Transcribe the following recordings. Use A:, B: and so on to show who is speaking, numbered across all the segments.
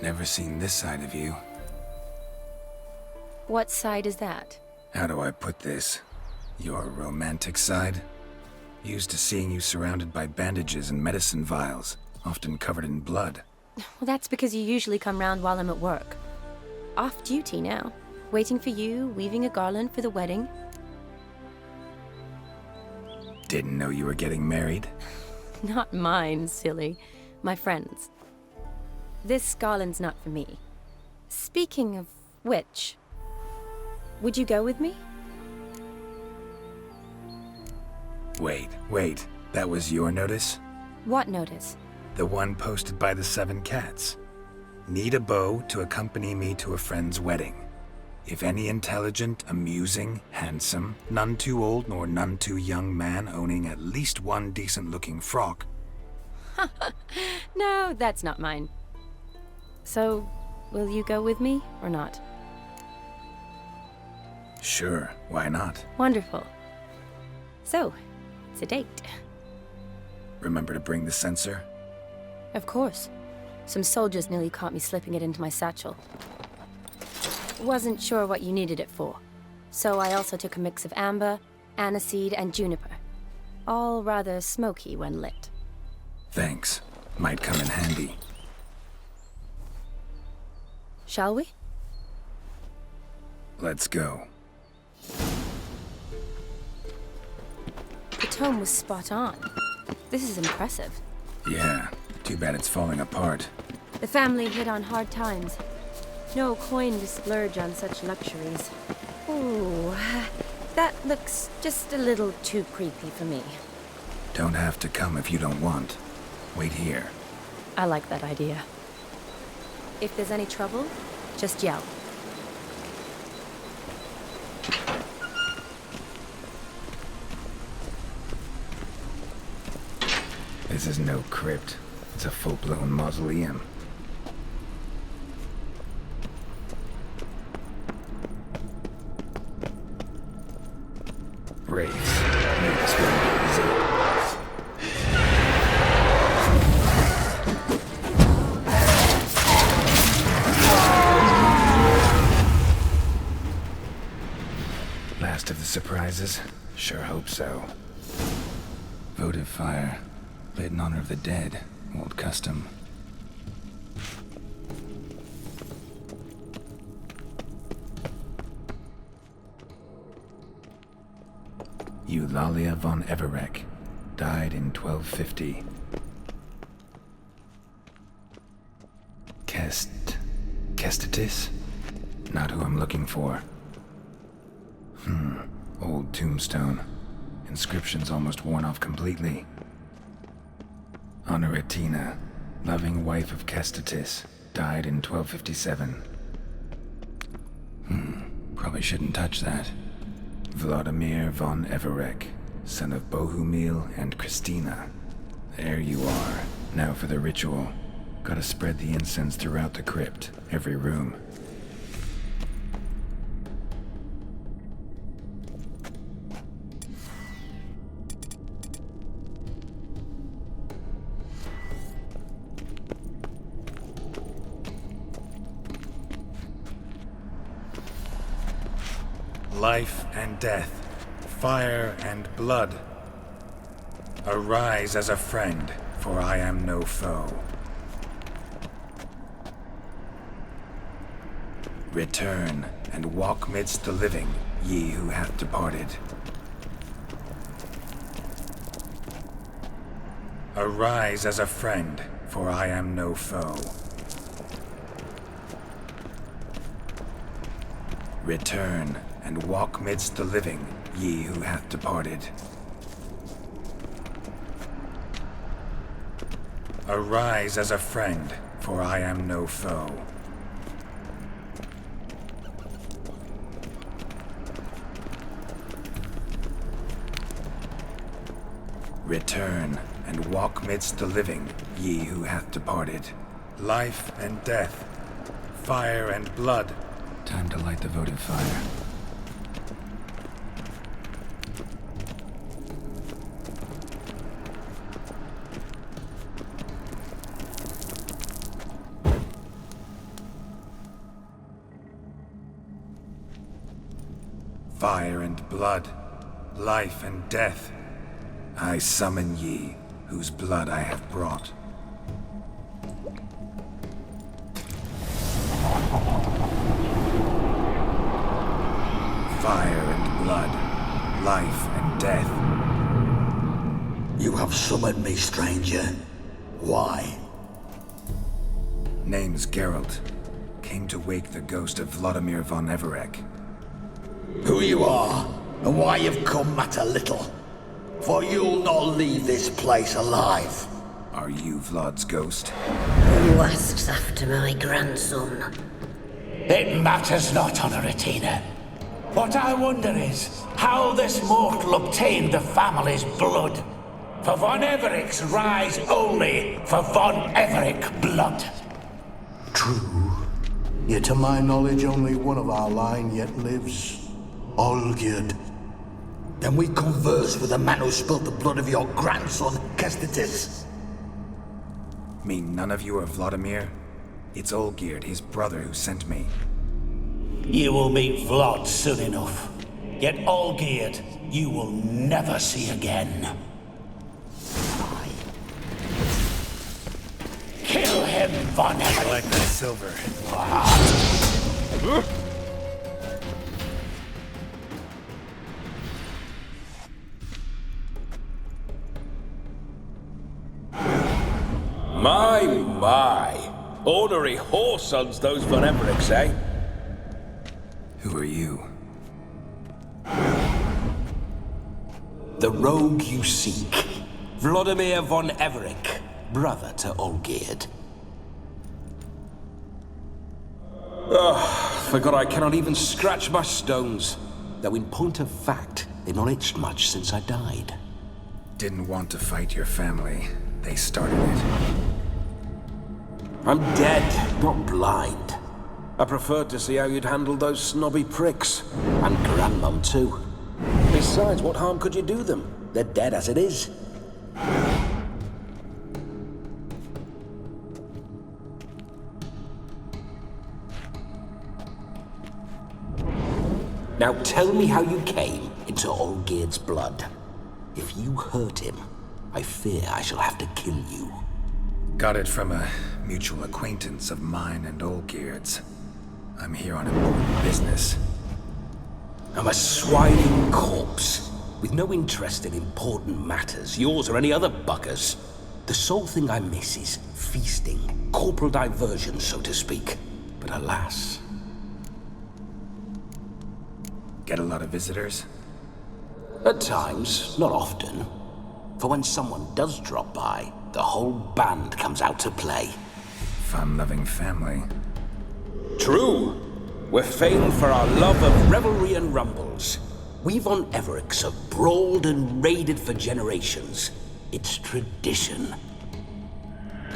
A: Never seen this side of you.
B: What side is that?
A: How do I put this? Your romantic side? Used to seeing you surrounded by bandages and medicine vials, often covered in blood.
B: Well, that's because you usually come round while I'm at work. Off duty now. Waiting for you, weaving a garland for the wedding.
A: Didn't know you were getting married?
B: Not mine, silly. My friend's. This garland's not for me. Speaking of which, would you go with me?
A: Wait. That was your notice?
B: What notice?
A: The one posted by the 7 cats. Need a beau to accompany me to a friend's wedding. If any intelligent, amusing, handsome, none too old nor none too young man owning at least one decent-looking frock.
B: No, that's not mine. So, will you go with me or not?
A: Sure, why not?
B: Wonderful. So, it's a date.
A: Remember to bring the censer?
B: Of course. Some soldiers nearly caught me slipping it into my satchel. Wasn't sure what you needed it for, so I also took a mix of amber, aniseed, and juniper. All rather smoky when lit.
A: Thanks. Might come in handy.
B: Shall we?
A: Let's go.
B: The tome was spot on. This is impressive.
A: Yeah, too bad it's falling apart.
B: The family hit on hard times. No coin to splurge on such luxuries. Ooh, that looks just a little too creepy for me.
A: Don't have to come if you don't want. Wait here.
B: I like that idea. If there's any trouble, just yell.
A: This is no crypt. It's a full-blown mausoleum. Wraiths. Made this one easy. Last of the surprises? Sure hope so. Votive fire. Lit in honor of the dead. Old custom. Eulalia von Everec. Died in 1250. Kestitis? Not who I'm looking for. Old tombstone. Inscription's almost worn off completely. Honoratina, loving wife of Kestitis, died in 1257. Probably shouldn't touch that. Vladimir von Everec, son of Bohumil and Christina. There you are. Now for the ritual. Gotta spread the incense throughout the crypt, every room. Life and death, fire and blood. Arise as a friend, for I am no foe. Return and walk midst the living, ye who hath departed. Arise as a friend, for I am no foe. Return and walk midst the living, ye who hath departed. Arise as a friend, for I am no foe. Return and walk midst the living, ye who hath departed. Life and death, fire and blood. Time to light the votive fire. Fire and blood, life and death. I summon ye, whose blood I have brought. Fire and blood, life and death.
C: You have summoned me, stranger. Why?
A: Name's Geralt. Came to wake the ghost of Vladimir von Everec.
C: Who you are, and why you've come matter little. For you'll not leave this place alive.
A: Are you Vlad's ghost?
D: Who asks after my grandson?
E: It matters not, Honoratina. What I wonder is how this mortal obtained the family's blood. For von Everec's rise only for von Everec blood.
F: True. Yet to my knowledge, only one of our line yet lives. Olgierd.
C: Then we converse with the man who spilled the blood of your grandson, Kestitis.
A: Mean none of you are Vladimir? It's Olgierd, his brother, who sent me.
E: You will meet Vlad soon enough. Yet Olgierd, you will never see again. Kill him, von
A: I
E: Everec!
A: like that silver.
G: My. Ornery whoresons, those von Everecs, eh?
A: Who are you?
H: The rogue you seek. Vladimir von Everec, brother to Olgierd. Forgot I cannot even scratch my stones. Though in point of fact, they've not itched much since I died.
A: Didn't want to fight your family. They started it.
H: I'm dead, not blind.
G: I preferred to see how you'd handle those snobby pricks.
H: And Grandmum too. Besides, what harm could you do them? They're dead as it is. Now tell me how you came into Olgierd's blood. If you hurt him, I fear I shall have to kill you.
A: Got it from a mutual acquaintance of mine and Olgierd's. I'm here on important business.
H: I'm a swining corpse, with no interest in important matters, yours or any other buggers. The sole thing I miss is feasting, corporal diversion, so to speak. But alas...
A: Get a lot of visitors?
H: At times, not often. For when someone does drop by, the whole band comes out to play.
A: Fun-loving family.
H: True. We're famed for our love of revelry and rumbles. We von Everecs have brawled and raided for generations. It's tradition.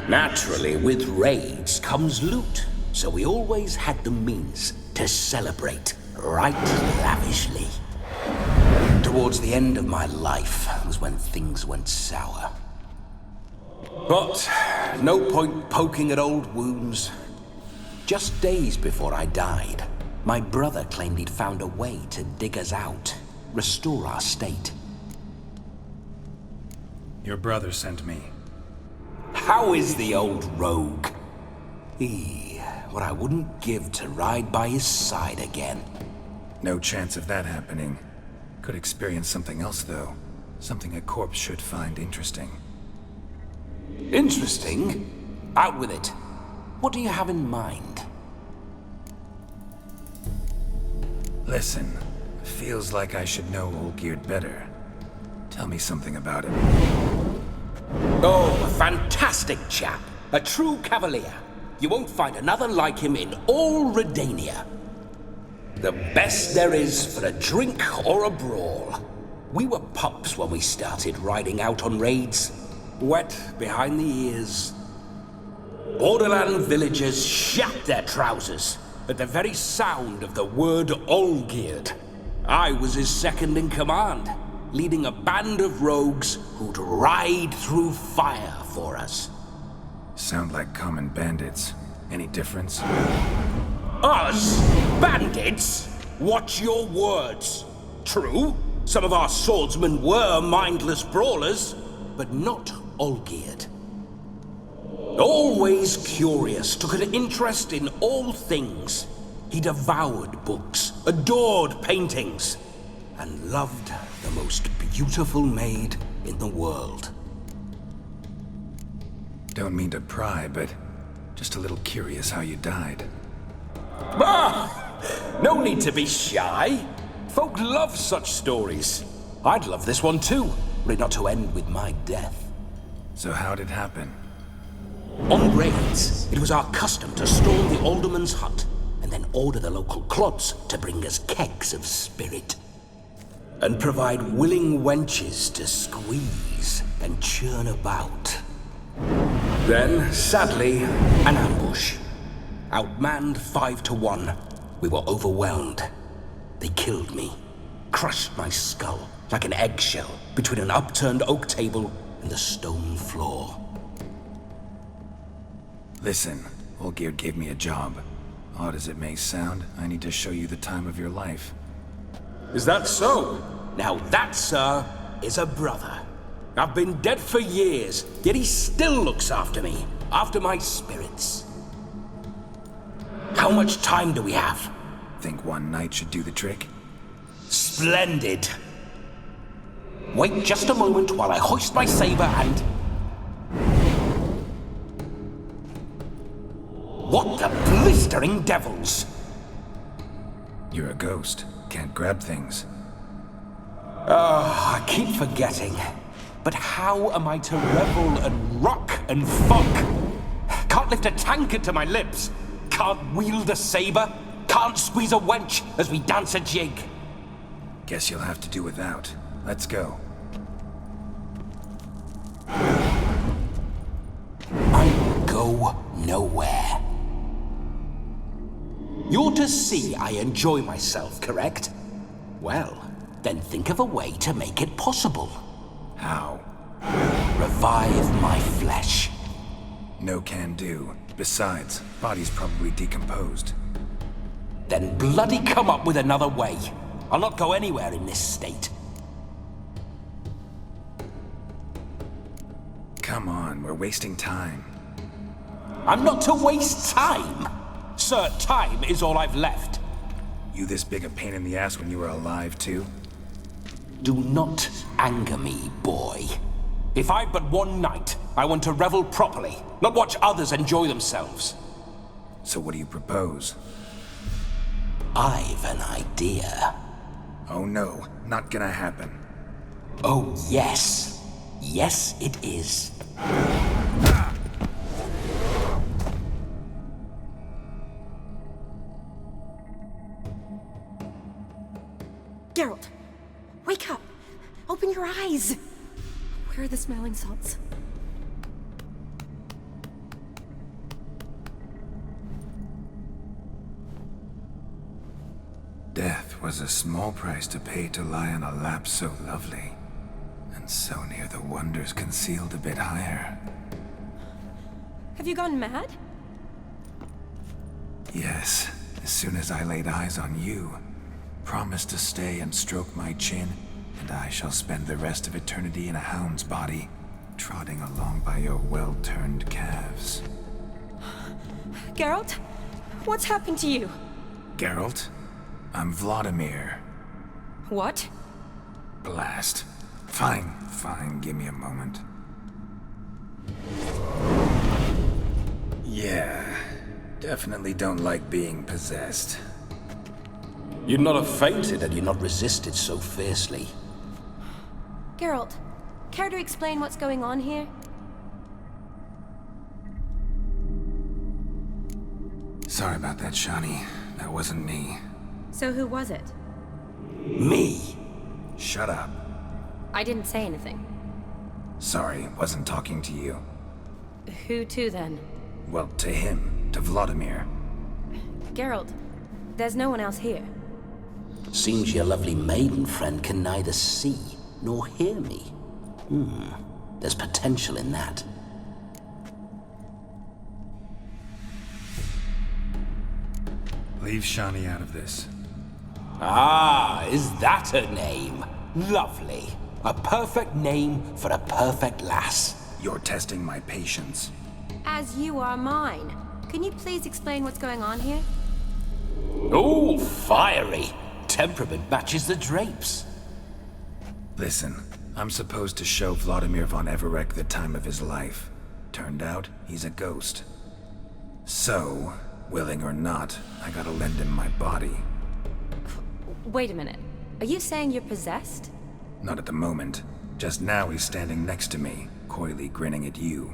H: Naturally, with raids comes loot, so we always had the means to celebrate right lavishly. Towards the end of my life was when things went sour. But no point poking at old wounds. Just days before I died, my brother claimed he'd found a way to dig us out, restore our state.
A: Your brother sent me.
H: How is the old rogue? What I wouldn't give to ride by his side again.
A: No chance of that happening. Could experience something else, though. Something a corpse should find interesting.
H: Interesting? Out with it. What do you have in mind?
A: Listen, feels like I should know Olgierd better. Tell me something about him.
H: Oh, a fantastic chap. A true cavalier. You won't find another like him in all Redania. The best there is for a drink or a brawl. We were pups when we started riding out on raids. Wet behind the ears. Borderland villagers shat their trousers at the very sound of the word Olgierd. I was his second in command, leading a band of rogues who'd ride through fire for us.
A: Sound like common bandits. Any difference?
H: Us? Bandits? Watch your words. True, some of our swordsmen were mindless brawlers, but not Olgierd. Always curious, took an interest in all things. He devoured books, adored paintings, and loved the most beautiful maid in the world.
A: Don't mean to pry, but just a little curious how you died.
H: No need to be shy. Folk love such stories. I'd love this one too, were it not to end with my death.
A: So how'd it happen?
H: On raids, it was our custom to storm the alderman's hut and then order the local clods to bring us kegs of spirit. And provide willing wenches to squeeze and churn about. Then, sadly, an ambush. Outmanned 5 to 1, we were overwhelmed. They killed me, crushed my skull like an eggshell between an upturned oak table and the stone floor.
A: Listen, Olgierd gave me a job. Odd as it may sound, I need to show you the time of your life.
H: Is that so? Now that, sir, is a brother. I've been dead for years, yet he still looks after me, after my spirits. How much time do we have?
A: Think one night should do the trick?
H: Splendid. Wait just a moment while I hoist my saber and... What the blistering devils?
A: You're a ghost. Can't grab things.
H: I keep forgetting. But how am I to revel and rock and fuck? Can't lift a tankard to my lips. Can't wield a saber. Can't squeeze a wench as we dance a jig.
A: Guess you'll have to do without. Let's go.
H: I will go nowhere. You're to see I enjoy myself, correct? Well, then think of a way to make it possible.
A: How?
H: Revive my flesh.
A: No can do. Besides, body's probably decomposed.
H: Then bloody come up with another way. I'll not go anywhere in this state.
A: Come on, we're wasting time.
H: I'm not to waste time. Sir, time is all I've left.
A: You this big a pain in the ass when you were alive, too?
H: Do not anger me, boy. If I've but one night, I want to revel properly, not watch others enjoy themselves.
A: So what do you propose?
H: I've an idea.
A: Oh no, not gonna happen.
H: Oh, yes. Yes, it is.
B: Geralt, wake up! Open your eyes! Where are the smelling salts?
A: Death was a small price to pay to lie on a lap so lovely, and so near the wonders concealed a bit higher.
B: Have you gone mad?
A: Yes, as soon as I laid eyes on you, promised to stay and stroke my chin, and I shall spend the rest of eternity in a hound's body, trotting along by your well-turned calves.
B: Geralt? What's happened to you?
A: Geralt? I'm Vladimir.
B: What?
A: Blast. Fine, give me a moment. Yeah, definitely don't like being possessed.
H: You'd not have fainted had you not resisted so fiercely.
B: Geralt, care to explain what's going on here?
A: Sorry about that, Shani. That wasn't me.
B: So who was it?
H: Me?
A: Shut up.
B: I didn't say anything.
A: Sorry, wasn't talking to you.
B: Who to then?
A: Well, to him. To Vladimir.
B: Geralt, there's no one else here.
H: Seems your lovely maiden friend can neither see nor hear me. There's potential in that.
A: Leave Shani out of this.
H: Ah, is that a name? Lovely. A perfect name for a perfect lass.
A: You're testing my patience.
B: As you are mine. Can you please explain what's going on here?
H: Ooh, fiery. Temperament matches the drapes.
A: Listen, I'm supposed to show Vladimir von Everec the time of his life. Turned out, he's a ghost. So, willing or not, I gotta lend him my body.
B: Wait a minute. Are you saying you're possessed?
A: Not at the moment. Just now he's standing next to me, coyly grinning at you.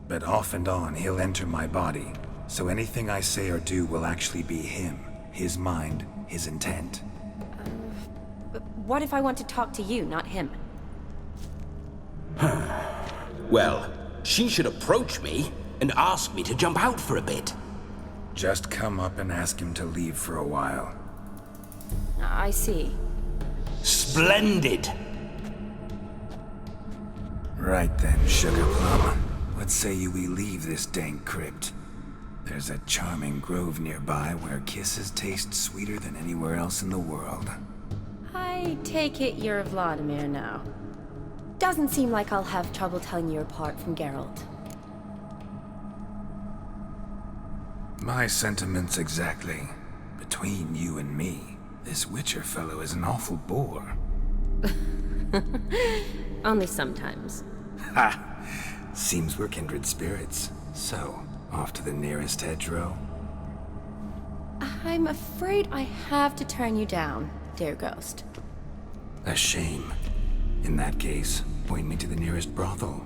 A: But off and on, he'll enter my body. So anything I say or do will actually be him. His mind, his intent.
B: But what if I want to talk to you, not him?
H: Well, she should approach me and ask me to jump out for a bit.
A: Just come up and ask him to leave for a while.
B: I see.
H: Splendid.
A: Right then, Sugar Plum. What say you we leave this dank crypt? There's a charming grove nearby where kisses taste sweeter than anywhere else in the world.
B: I take it you're Vladimir now. Doesn't seem like I'll have trouble telling you apart from Geralt.
A: My sentiments exactly. Between you and me, this Witcher fellow is an awful bore.
B: Only sometimes.
A: Ha! Seems we're kindred spirits. So, off to the nearest hedgerow?
B: I'm afraid I have to turn you down, dear ghost.
A: A shame. In that case, point me to the nearest brothel.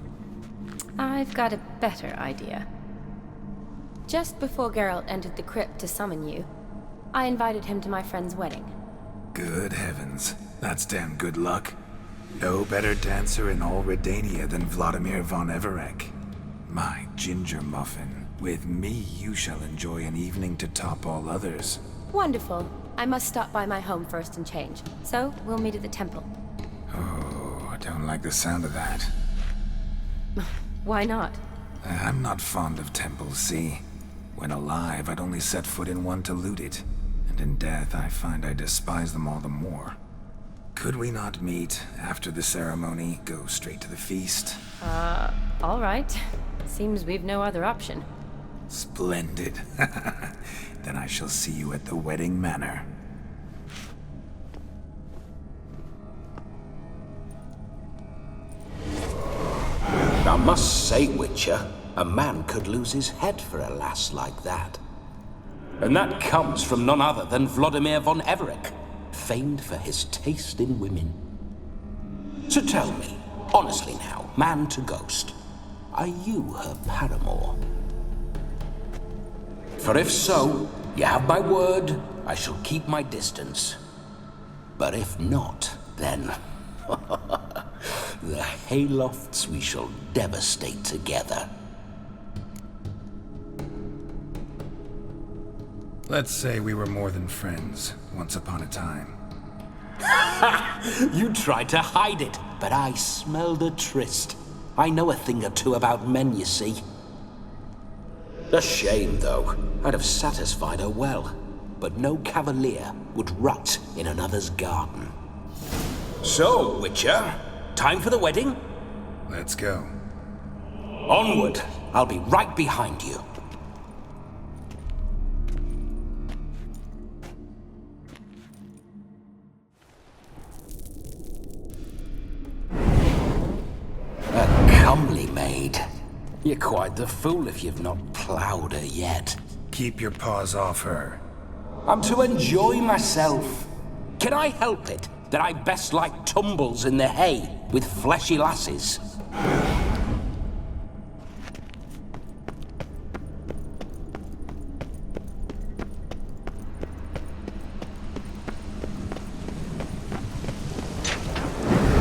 B: I've got a better idea. Just before Geralt entered the crypt to summon you, I invited him to my friend's wedding.
A: Good heavens. That's damn good luck. No better dancer in all Redania than Vladimir von Everec. My ginger muffin. With me, you shall enjoy an evening to top all others.
B: Wonderful. I must stop by my home first and change. So, we'll meet at the temple.
A: Oh, I don't like the sound of that.
B: Why not?
A: I'm not fond of temples, see? When alive, I'd only set foot in one to loot it. And in death, I find I despise them all the more. Could we not meet after the ceremony, go straight to the feast?
B: All right. Seems we've no other option.
A: Splendid. Then I shall see you at the wedding manor.
H: I must say, Witcher, a man could lose his head for a lass like that. And that comes from none other than Vladimir von Everec, famed for his taste in women. So tell me, honestly now, man to ghost, are you her paramour? For if so, you have my word, I shall keep my distance. But if not, then... the haylofts we shall devastate together.
A: Let's say we were more than friends, once upon a time.
H: You tried to hide it, but I smelled a tryst. I know a thing or two about men, you see. A shame, though. I'd have satisfied her well. But no cavalier would rot in another's garden. So, Witcher, time for the wedding?
A: Let's go.
H: Onward! I'll be right behind you. A comely maid. You're quite the fool if you've not ploughed her yet.
A: Keep your paws off her.
H: I'm to enjoy myself. Can I help it that I best like tumbles in the hay with fleshy lasses?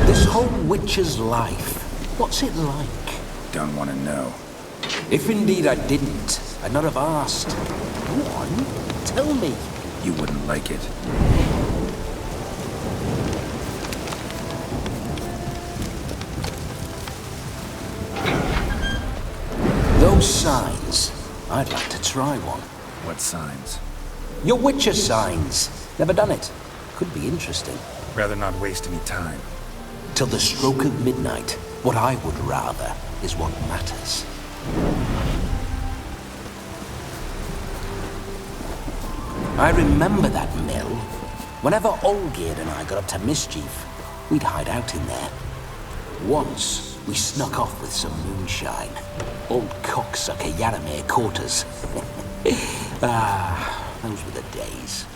H: This whole witcher's life, what's it like?
A: Don't want to know.
H: If indeed I didn't, I'd not have asked. Go on, tell me.
A: You wouldn't like it.
H: Those signs, I'd like to try one.
A: What signs?
H: Your Witcher signs. Never done it. Could be interesting.
A: Rather not waste any time.
H: Till the stroke of midnight, what I would rather is what matters. I remember that mill. Whenever Olgierd and I got up to mischief, we'd hide out in there. Once, we snuck off with some moonshine. Old cocksucker Yaramir caught us. Those were the days.